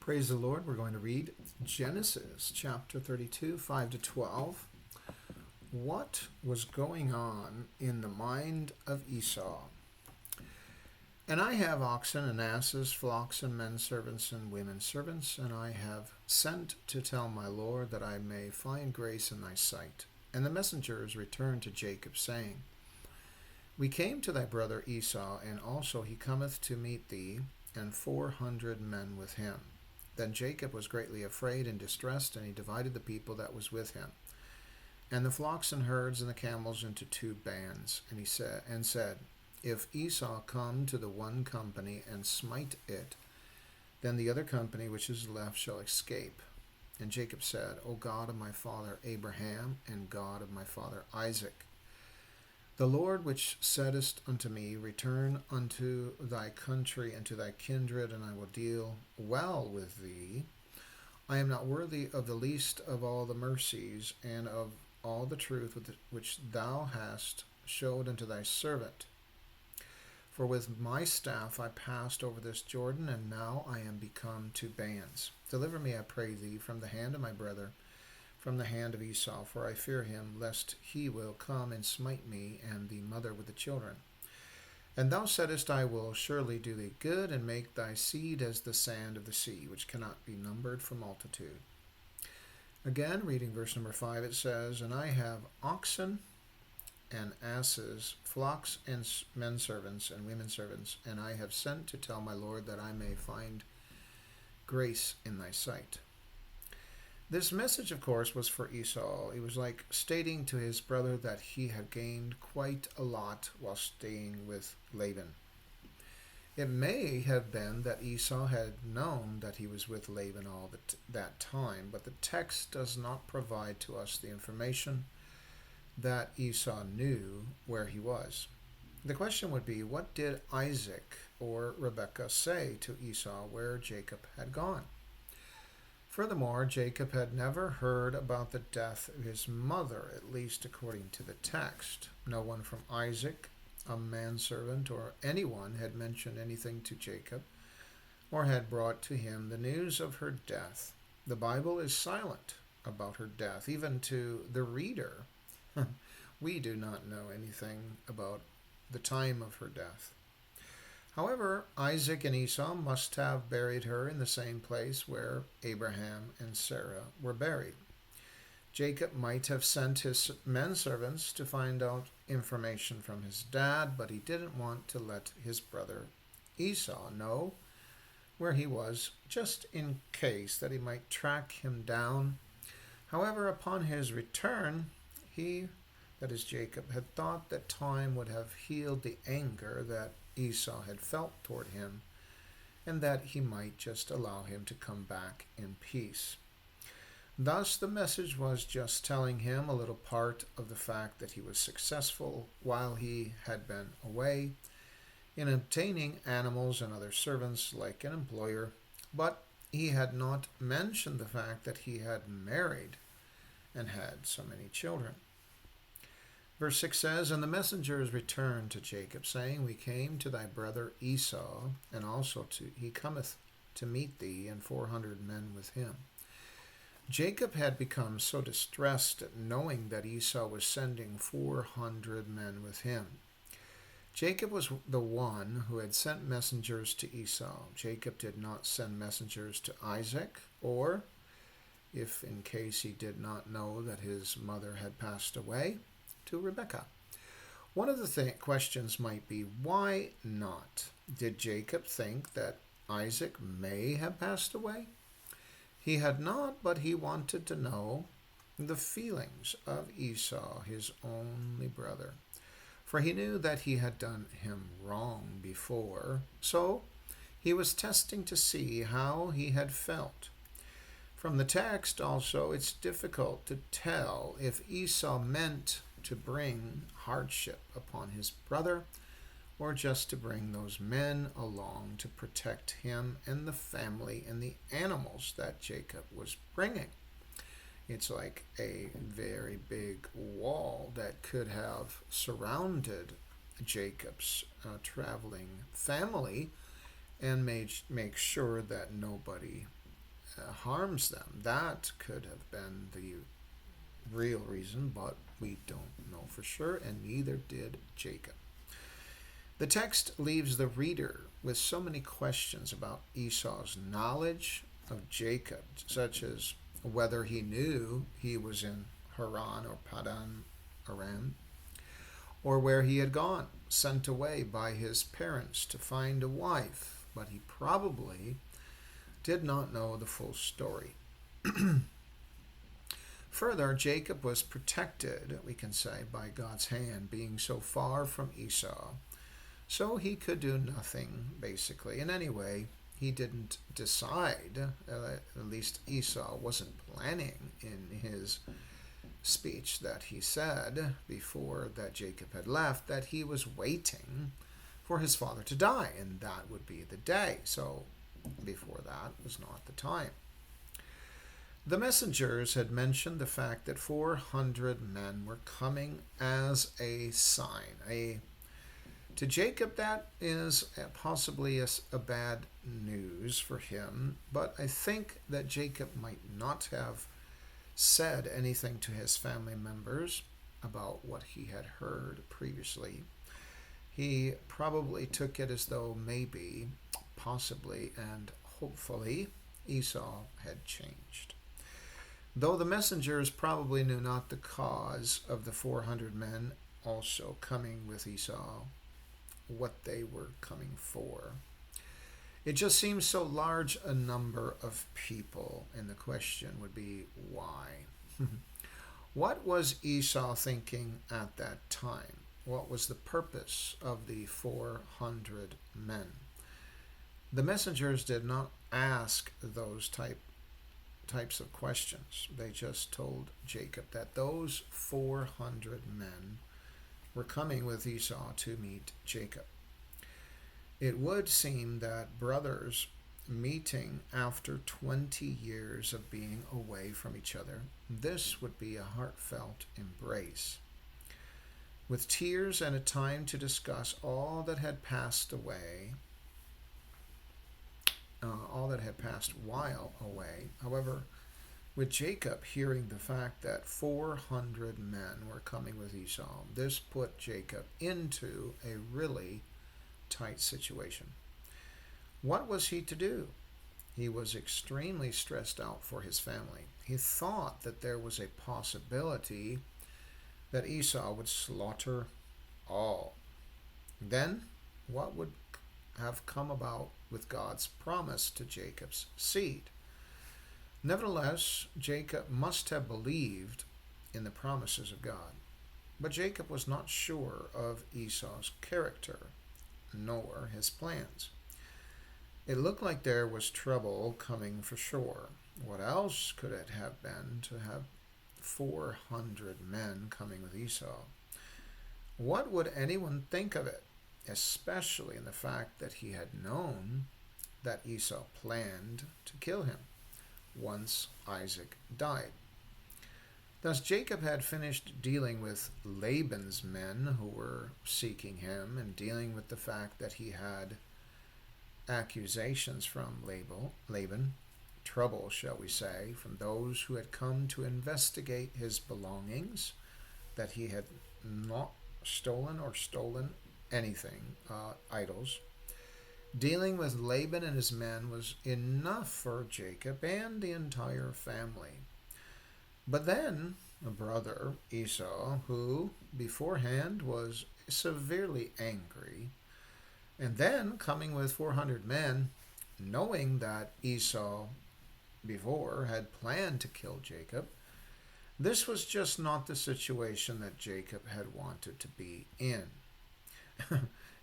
Praise the Lord. We're going to read Genesis chapter 32, 5 to 12. What was going on in the mind of Esau? And I have oxen and asses, flocks and men servants and women servants, and I have sent to tell my Lord that I may find grace in thy sight. And the messengers returned to Jacob, saying, We came to thy brother Esau, and also he cometh to meet thee, and 400 men with him. Then Jacob was greatly afraid and distressed, and he divided the people that was with him, and the flocks and herds and the camels into 2 bands. And he said, If Esau come to the one company and smite it, then the other company which is left shall escape. And Jacob said, O God of my father Abraham, and God of my father Isaac, the Lord which saidest unto me, Return unto thy country and to thy kindred, and I will deal well with thee. I am not worthy of the least of all the mercies and of all the truth which thou hast showed unto thy servant. For with my staff I passed over this Jordan, and now I am become 2 bands. Deliver me, I pray thee, from the hand of my brother, from the hand of Esau, for I fear him, lest he will come and smite me and the mother with the children. And thou saidest, I will surely do thee good, and make thy seed as the sand of the sea, which cannot be numbered for multitude. Again, reading verse number 5, it says, And I have oxen and asses, flocks and men servants and women servants, and I have sent to tell my Lord that I may find grace in thy sight. This message, of course, was for Esau. It was like stating to his brother that he had gained quite a lot while staying with Laban. It may have been that Esau had known that he was with Laban all that time, but the text does not provide to us the information that Esau knew where he was. The question would be, what did Isaac or Rebekah say to Esau where Jacob had gone? Furthermore, Jacob had never heard about the death of his mother, at least according to the text. No one from Isaac, a manservant, or anyone had mentioned anything to Jacob or had brought to him the news of her death. The Bible is silent about her death, even to the reader. We do not know anything about the time of her death. However, Isaac and Esau must have buried her in the same place where Abraham and Sarah were buried. Jacob might have sent his men servants to find out information from his dad, but he didn't want to let his brother Esau know where he was, just in case that he might track him down. However, upon his return, that is Jacob, had thought that time would have healed the anger that Esau had felt toward him, and that he might just allow him to come back in peace. Thus, the message was just telling him a little part of the fact that he was successful while he had been away in obtaining animals and other servants like an employer, but he had not mentioned the fact that he had married and had so many children. Verse 6 says, And the messengers returned to Jacob, saying, We came to thy brother Esau, and also he cometh to meet thee, and 400 men with him. Jacob had become so distressed at knowing that Esau was sending 400 men with him. Jacob was the one who had sent messengers to Esau. Jacob did not send messengers to Isaac, or, if in case he did not know that his mother had passed away, to Rebekah. One of the questions might be, why not? Did Jacob think that Isaac may have passed away? He had not, but he wanted to know the feelings of Esau, his only brother, for he knew that he had done him wrong before, so he was testing to see how he had felt. From the text also, it's difficult to tell if Esau meant to bring hardship upon his brother, or just to bring those men along to protect him and the family and the animals that Jacob was bringing. It's like a very big wall that could have surrounded Jacob's traveling family and make sure that nobody harms them. That could have been the real reason, but we don't know for sure, and neither did Jacob. The text leaves the reader with so many questions about Esau's knowledge of Jacob, such as whether he knew he was in Haran or Padan Aram, or where he had gone, sent away by his parents to find a wife, but he probably did not know the full story. Further, Jacob was protected, we can say, by God's hand, being so far from Esau. So he could do nothing, basically. And anyway, he didn't decide, at least Esau wasn't planning in his speech that he said before that Jacob had left, that he was waiting for his father to die, and that would be the day. So before that was not the time. The messengers had mentioned the fact that 400 men were coming as a sign. To Jacob, that is possibly a bad news for him, but I think that Jacob might not have said anything to his family members about what he had heard previously. He probably took it as though maybe, possibly, and hopefully Esau had changed. Though the messengers probably knew not the cause of the 400 men also coming with Esau, what they were coming for. It just seems so large a number of people, and the question would be why? What was Esau thinking at that time? What was the purpose of the 400 men? The messengers did not ask those types of questions. They just told Jacob that those 400 men were coming with Esau to meet Jacob. It would seem that brothers meeting after 20 years of being away from each other, this would be a heartfelt embrace. With tears and a time to discuss all that had passed away, all that had passed while away. However, with Jacob hearing the fact that 400 men were coming with Esau, this put Jacob into a really tight situation. What was he to do? He was extremely stressed out for his family. He thought that there was a possibility that Esau would slaughter all. Then, what would have come about with God's promise to Jacob's seed? Nevertheless, Jacob must have believed in the promises of God. But Jacob was not sure of Esau's character, nor his plans. It looked like there was trouble coming for sure. What else could it have been to have 400 men coming with Esau? What would anyone think of it, especially in the fact that he had known that Esau planned to kill him once Isaac died? Thus Jacob had finished dealing with Laban's men who were seeking him and dealing with the fact that he had accusations from Laban, trouble, shall we say, from those who had come to investigate his belongings, that he had not stolen anything, idols. Dealing with Laban and his men was enough for Jacob and the entire family. But then a brother, Esau, who beforehand was severely angry, and then coming with 400 men, knowing that Esau before had planned to kill Jacob, this was just not the situation that Jacob had wanted to be in.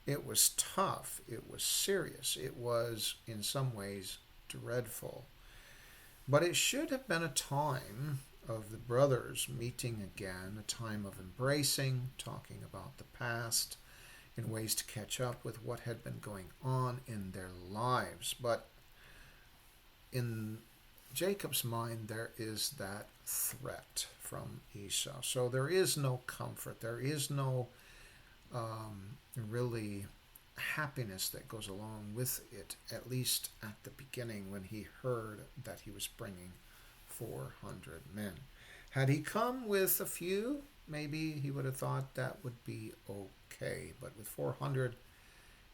It was tough. It was serious. It was, in some ways, dreadful. But it should have been a time of the brothers meeting again, a time of embracing, talking about the past, in ways to catch up with what had been going on in their lives. But in Jacob's mind, there is that threat from Esau. So there is no comfort. There is no really happiness that goes along with it, at least at the beginning when he heard that he was bringing 400 men. Had he come with a few, maybe he would have thought that would be okay. But with 400,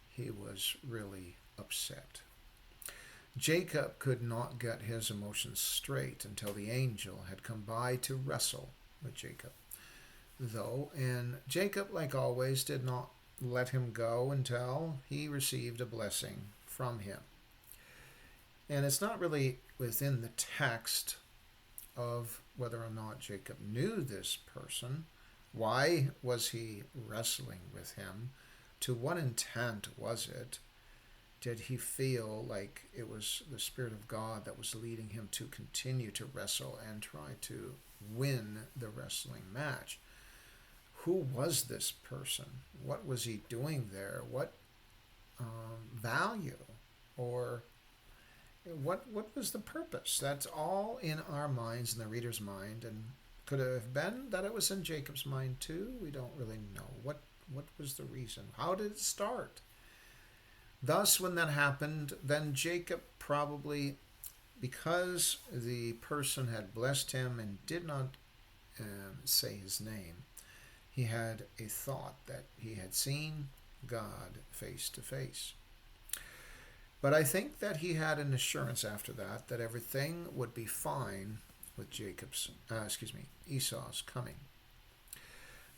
he was really upset. Jacob could not get his emotions straight until the angel had come by to wrestle with Jacob, though, and Jacob, like always, did not let him go until he received a blessing from him. And it's not really within the text of whether or not Jacob knew this person. Why was he wrestling with him? To what intent was it? Did he feel like it was the Spirit of God that was leading him to continue to wrestle and try to win the wrestling match? Who was this person? What was he doing there? What value or what was the purpose? That's all in our minds, in the reader's mind, and could it have been that it was in Jacob's mind too? We don't really know. What was the reason? How did it start? Thus, when that happened, then Jacob probably, because the person had blessed him and did not say his name, he had a thought that he had seen God face to face. But I think that he had an assurance after that that everything would be fine with Esau's coming.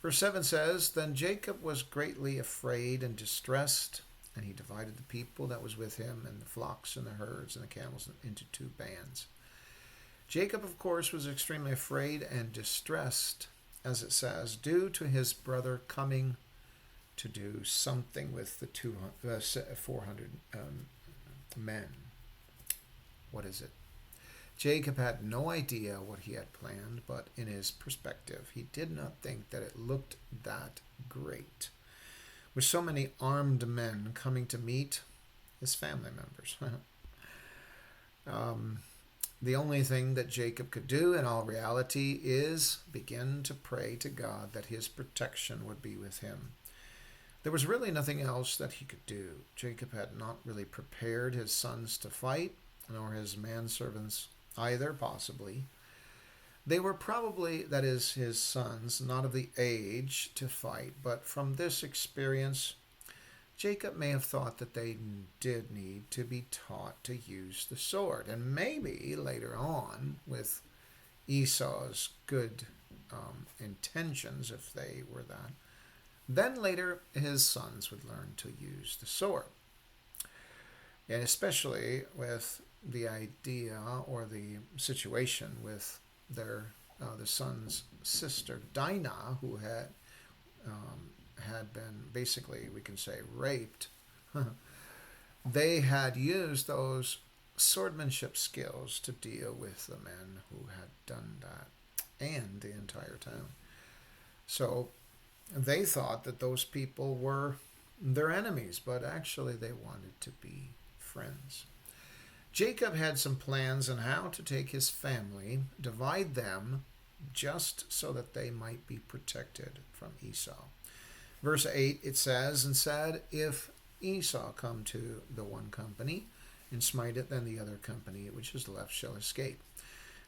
Verse 7 says, Then Jacob was greatly afraid and distressed, and he divided the people that was with him and the flocks and the herds and the camels into two bands. Jacob, of course, was extremely afraid and distressed, as it says, due to his brother coming to do something with the 400 men. What is it? Jacob had no idea what he had planned, but in his perspective, he did not think that it looked that great. With so many armed men coming to meet his family members. The only thing that Jacob could do in all reality is begin to pray to God that his protection would be with him. There was really nothing else that he could do. Jacob had not really prepared his sons to fight, nor his manservants either, possibly. They were probably, that is, his sons, not of the age to fight, but from this experience, Jacob may have thought that they did need to be taught to use the sword. And maybe later on, with Esau's good intentions, if they were that, then later his sons would learn to use the sword. And especially with the idea or the situation with their the son's sister Dinah, who had been basically, we can say, raped. They had used those swordmanship skills to deal with the men who had done that and the entire town. So they thought that those people were their enemies, but actually they wanted to be friends. Jacob had some plans on how to take his family, divide them, just so that they might be protected from Esau. Verse 8, it says, And said, If Esau come to the one company, and smite it, then the other company which is left shall escape.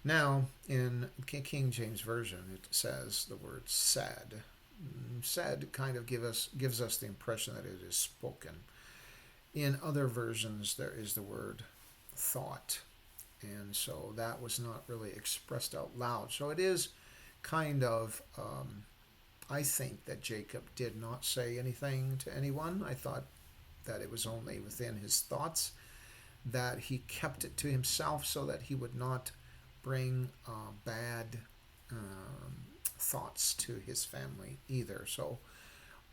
Now, in King James Version, it says the word said. Said kind of gives us the impression that it is spoken. In other versions, there is the word thought. And so that was not really expressed out loud. So it is kind of, I think that Jacob did not say anything to anyone. I thought that it was only within his thoughts, that he kept it to himself so that he would not bring bad thoughts to his family either. So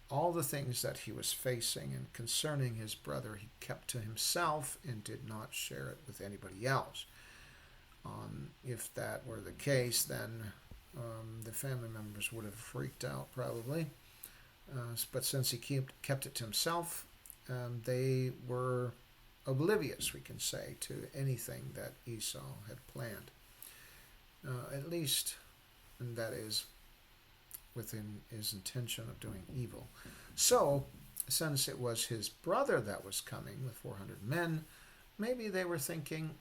all the things that he was facing and concerning his brother, he kept to himself and did not share it with anybody else. If that were the case, then the family members would have freaked out probably. But since he kept it to himself, they were oblivious, we can say, to anything that Esau had planned. At least, and that is within his intention of doing evil. So, since it was his brother that was coming with 400 men, maybe they were thinking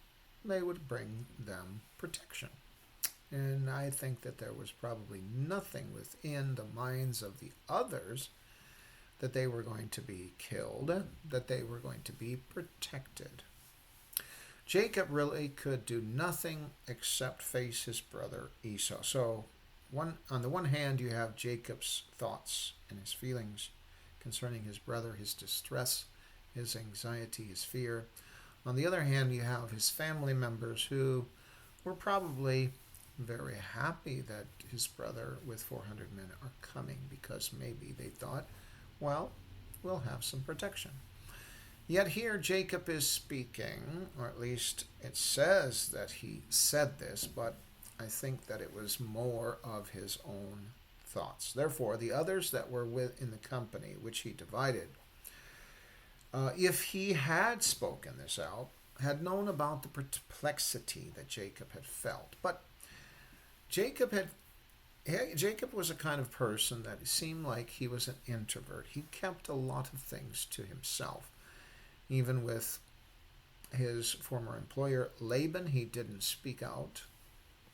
they would bring them protection. And I think that there was probably nothing within the minds of the others that they were going to be killed, that they were going to be protected. Jacob really could do nothing except face his brother Esau. So, on the one hand, you have Jacob's thoughts and his feelings concerning his brother, his distress, his anxiety, his fear. On the other hand, you have his family members who were probably very happy that his brother with 400 men are coming, because maybe they thought, well, we'll have some protection. Yet here Jacob is speaking, or at least it says that he said this, but I think that it was more of his own thoughts. Therefore, the others that were in the company, which he divided, if he had spoken this out, had known about the perplexity that Jacob had felt. But Jacob was a kind of person that seemed like he was an introvert. He kept a lot of things to himself. Even with his former employer, Laban, he didn't speak out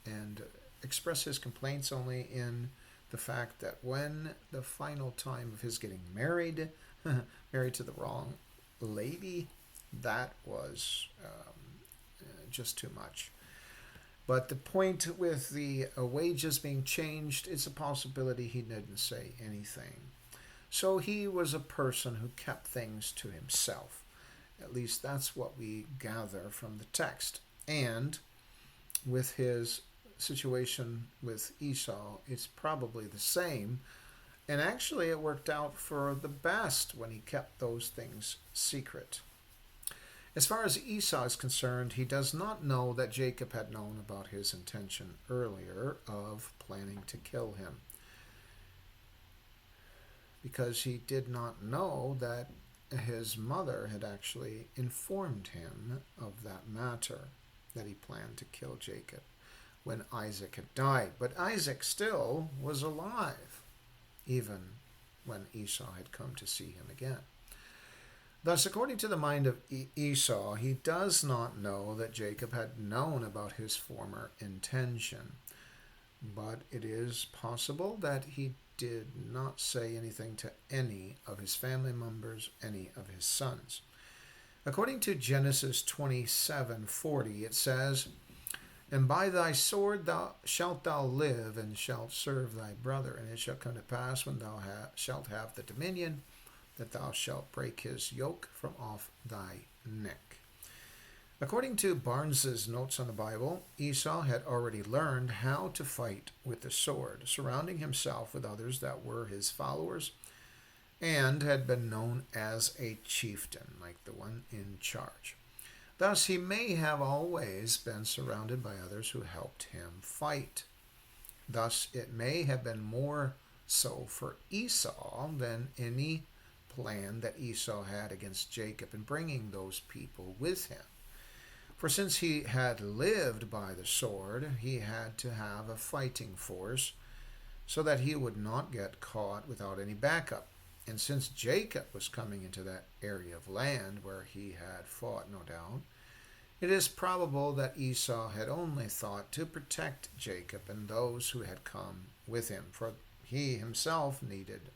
and express his complaints only in the fact that when the final time of his getting married, married to the wrong lady, that was just too much. But the point with the wages being changed, it's a possibility he didn't say anything. So he was a person who kept things to himself. At least that's what we gather from the text. And with his situation with Esau, it's probably the same. And actually, it worked out for the best when he kept those things secret. As far as Esau is concerned, he does not know that Jacob had known about his intention earlier of planning to kill him, because he did not know that his mother had actually informed him of that matter, that he planned to kill Jacob when Isaac had died. But Isaac still was alive, even when Esau had come to see him again. Thus, according to the mind of Esau, he does not know that Jacob had known about his former intention. But it is possible that he did not say anything to any of his family members, any of his sons. According to Genesis 27:40, it says, "And by thy sword shalt thou live, and shalt serve thy brother. And it shall come to pass, when thou shalt have the dominion, that thou shalt break his yoke from off thy neck." According to Barnes's notes on the Bible, Esau had already learned how to fight with the sword, surrounding himself with others that were his followers, and had been known as a chieftain, like the one in charge. Thus, he may have always been surrounded by others who helped him fight. Thus, it may have been more so for Esau than any plan that Esau had against Jacob in bringing those people with him. For since he had lived by the sword, he had to have a fighting force so that he would not get caught without any backup. And since Jacob was coming into that area of land where he had fought, no doubt, it is probable that Esau had only thought to protect Jacob and those who had come with him, for he himself needed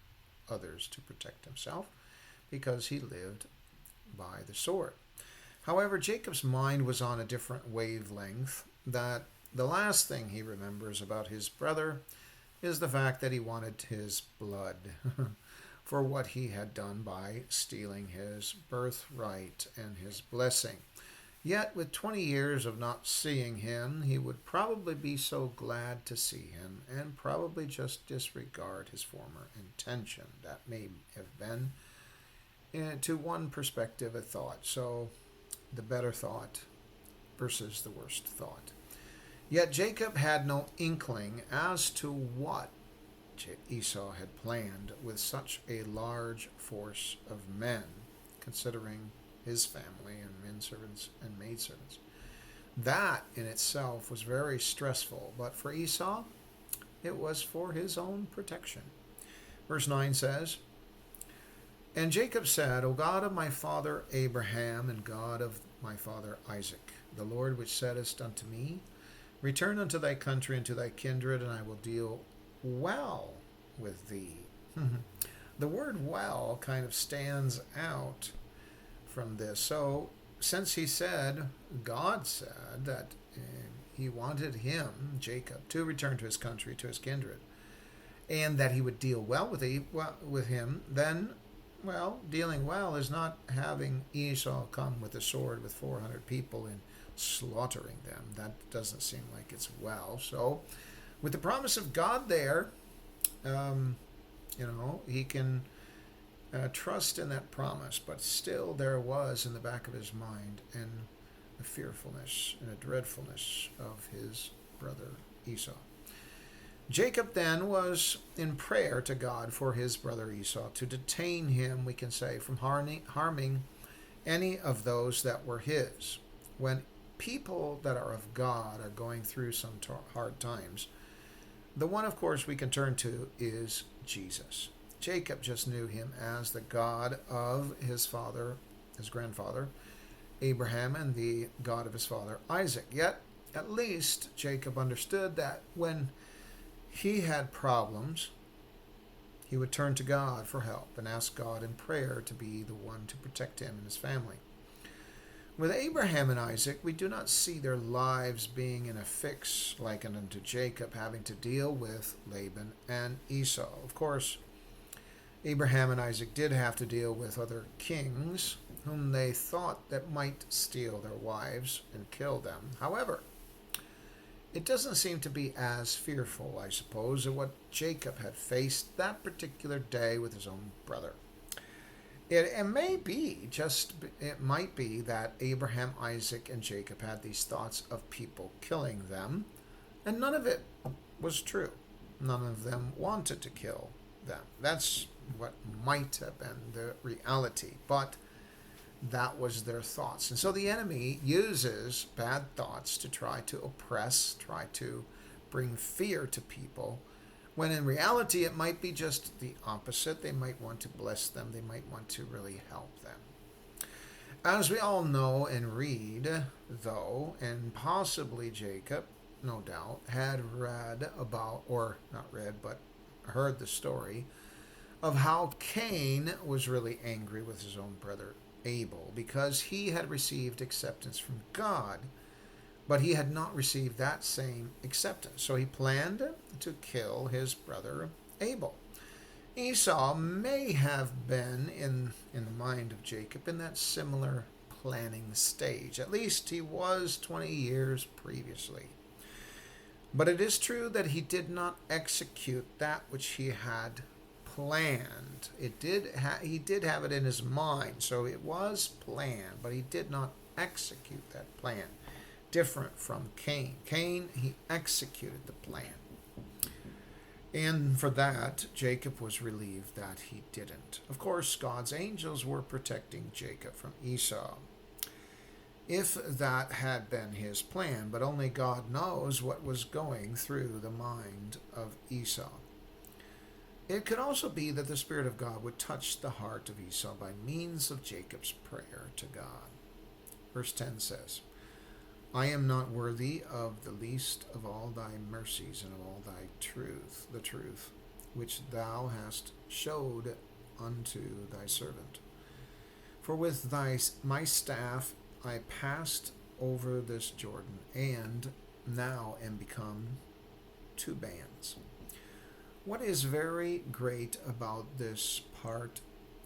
others to protect himself because he lived by the sword. However, Jacob's mind was on a different wavelength, that the last thing he remembers about his brother is the fact that he wanted his blood for what he had done by stealing his birthright and his blessing. Yet, with 20 years of not seeing him, he would probably be so glad to see him and probably just disregard his former intention. That may have been, to one perspective, a thought. So, the better thought versus the worst thought. Yet Jacob had no inkling as to what Esau had planned with such a large force of men, considering his family and menservants and maidservants. That in itself was very stressful, but for Esau, it was for his own protection. Verse 9 says, And Jacob said, O God of my father Abraham, and God of my father Isaac, the Lord which saidst unto me, return unto thy country and to thy kindred, and I will deal well with thee. The word well kind of stands out from this. So, since God said that he wanted him, Jacob, to return to his country, to his kindred, and that he would deal well with him, then, well, dealing well is not having Esau come with a sword with 400 people and slaughtering them. That doesn't seem like it's well. So, with the promise of God there, he can trust in that promise, but still there was in the back of his mind a fearfulness and a dreadfulness of his brother Esau. Jacob then was in prayer to God for his brother Esau to detain him, we can say, from harming any of those that were his. When people that are of God are going through some hard times, the one, of course, we can turn to is Jesus. Jacob just knew him as the God of his grandfather, Abraham, and the God of his father, Isaac. Yet, at least, Jacob understood that when he had problems, he would turn to God for help and ask God in prayer to be the one to protect him and his family. With Abraham and Isaac, we do not see their lives being in a fix likened unto Jacob having to deal with Laban and Esau. Of course, Abraham and Isaac did have to deal with other kings whom they thought that might steal their wives and kill them. However, it doesn't seem to be as fearful, I suppose, of what Jacob had faced that particular day with his own brother. It might be that Abraham, Isaac, and Jacob had these thoughts of people killing them, and none of it was true. None of them wanted to kill them. That's what might have been the reality, but that was their thoughts. And so the enemy uses bad thoughts to try to oppress, try to bring fear to people, when in reality it might be just the opposite. They might want to bless them. They might want to really help them. As we all know and read, though, and possibly Jacob, no doubt, had read about, or not read, but heard the story of how Cain was really angry with his own brother Abel because he had received acceptance from God, but he had not received that same acceptance. So he planned to kill his brother Abel. Esau may have been, in the mind of Jacob, in that similar planning stage. At least he was 20 years previously. But it is true that he did not execute that which he had planned. He did have it in his mind, so it was planned, but he did not execute that plan. Different from Cain. Cain, he executed the plan. And for that, Jacob was relieved that he didn't. Of course, God's angels were protecting Jacob from Esau, if that had been his plan, but only God knows what was going through the mind of Esau. It could also be that the Spirit of God would touch the heart of Esau by means of Jacob's prayer to God. Verse 10 says, I am not worthy of the least of all thy mercies and of all thy truth, the truth which thou hast showed unto thy servant. For with my staff I passed over this Jordan, and now am become two bands. What is very great about this part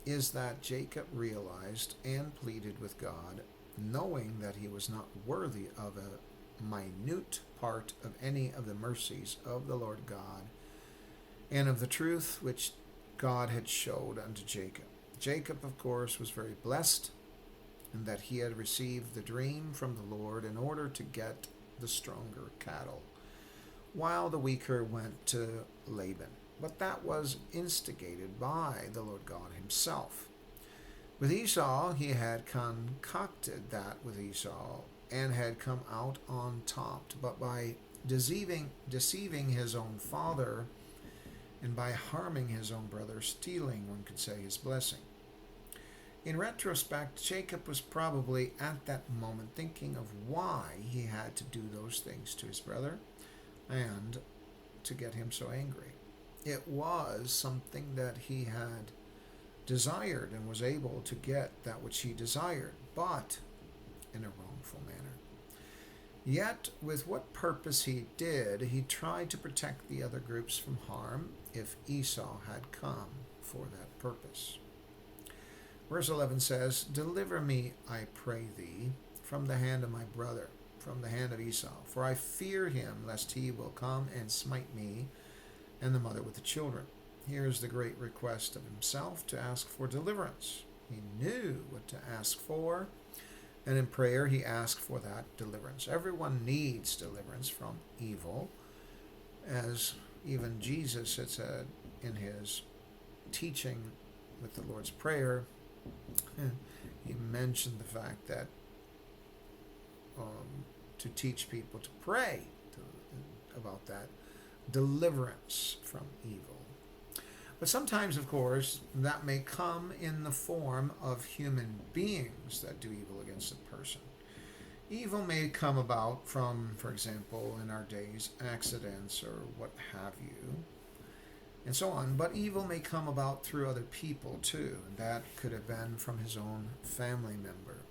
is that Jacob realized and pleaded with God, knowing that he was not worthy of a minute part of any of the mercies of the Lord God and of the truth which God had showed unto Jacob. Jacob, of course, was very blessed in that he had received the dream from the Lord in order to get the stronger cattle, while the weaker went to Laban. But that was instigated by the Lord God himself. With Esau, he had concocted that with Esau and had come out on top, but by deceiving his own father and by harming his own brother, stealing, one could say, his blessing. In retrospect, Jacob was probably at that moment thinking of why he had to do those things to his brother and to get him so angry. It was something that he had desired and was able to get that which he desired, but in a wrongful manner. Yet, with what purpose he did, he tried to protect the other groups from harm if Esau had come for that purpose. Verse 11 says, "Deliver me, I pray thee, from the hand of my brother, from the hand of Esau, for I fear him, lest he will come and smite me and the mother with the children." Here is the great request of himself to ask for deliverance. He knew what to ask for, and in prayer he asked for that deliverance. Everyone needs deliverance from evil, as even Jesus had said in his teaching with the Lord's Prayer. He mentioned the fact that to teach people to pray about that deliverance from evil. But sometimes, of course, that may come in the form of human beings that do evil against a person. Evil may come about from, for example, in our days, accidents or what have you, and so on. But evil may come about through other people too, and that could have been from his own family member.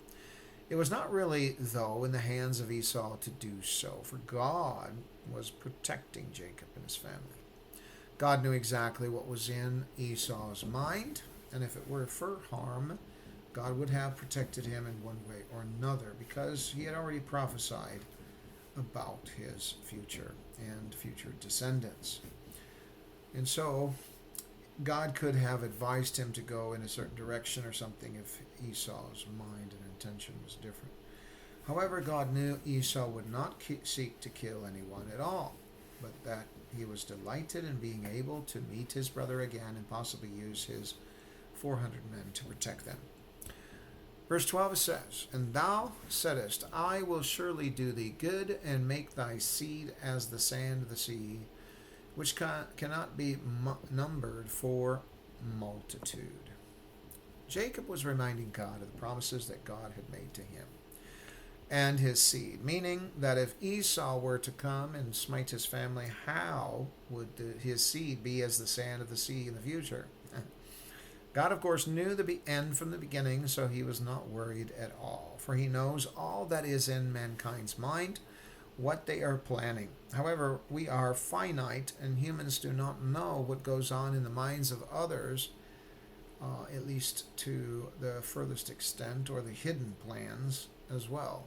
It was not really, though, in the hands of Esau to do so, for God was protecting Jacob and his family. God knew exactly what was in Esau's mind, and if it were for harm, God would have protected him in one way or another, because he had already prophesied about his future and future descendants. And so God could have advised him to go in a certain direction or something if Esau's mind and intention was different. However, God knew Esau would not seek to kill anyone at all, but that he was delighted in being able to meet his brother again and possibly use his 400 men to protect them. Verse 12 says, "And thou saidst, I will surely do thee good and make thy seed as the sand of the sea, which cannot be numbered for multitude." Jacob was reminding God of the promises that God had made to him and his seed, meaning that if Esau were to come and smite his family, how would his seed be as the sand of the sea in the future? God, of course, knew the end from the beginning, so he was not worried at all, for he knows all that is in mankind's mind, what they are planning. However, we are finite, and humans do not know what goes on in the minds of others, at least to the furthest extent, or the hidden plans as well.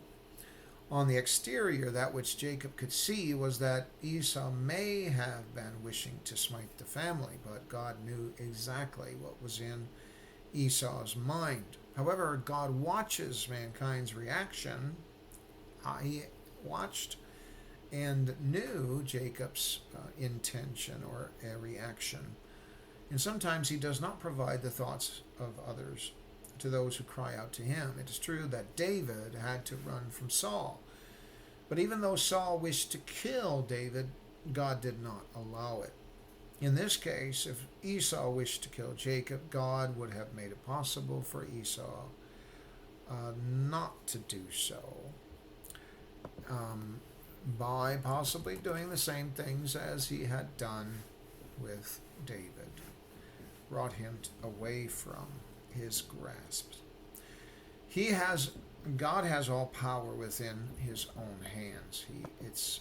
On the exterior, that which Jacob could see was that Esau may have been wishing to smite the family, but God knew exactly what was in Esau's mind. However, God watches mankind's reaction. He watched and knew Jacob's intention or a reaction. And sometimes he does not provide the thoughts of others to those who cry out to him. It is true that David had to run from Saul. But even though Saul wished to kill David, God did not allow it. In this case, if Esau wished to kill Jacob, God would have made it possible for Esau not to do so, by possibly doing the same things as he had done with David, brought him away from his grasp. God has all power within his own hands.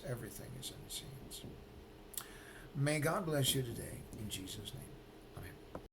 Everything is in his hands. May God bless you today, in Jesus' name.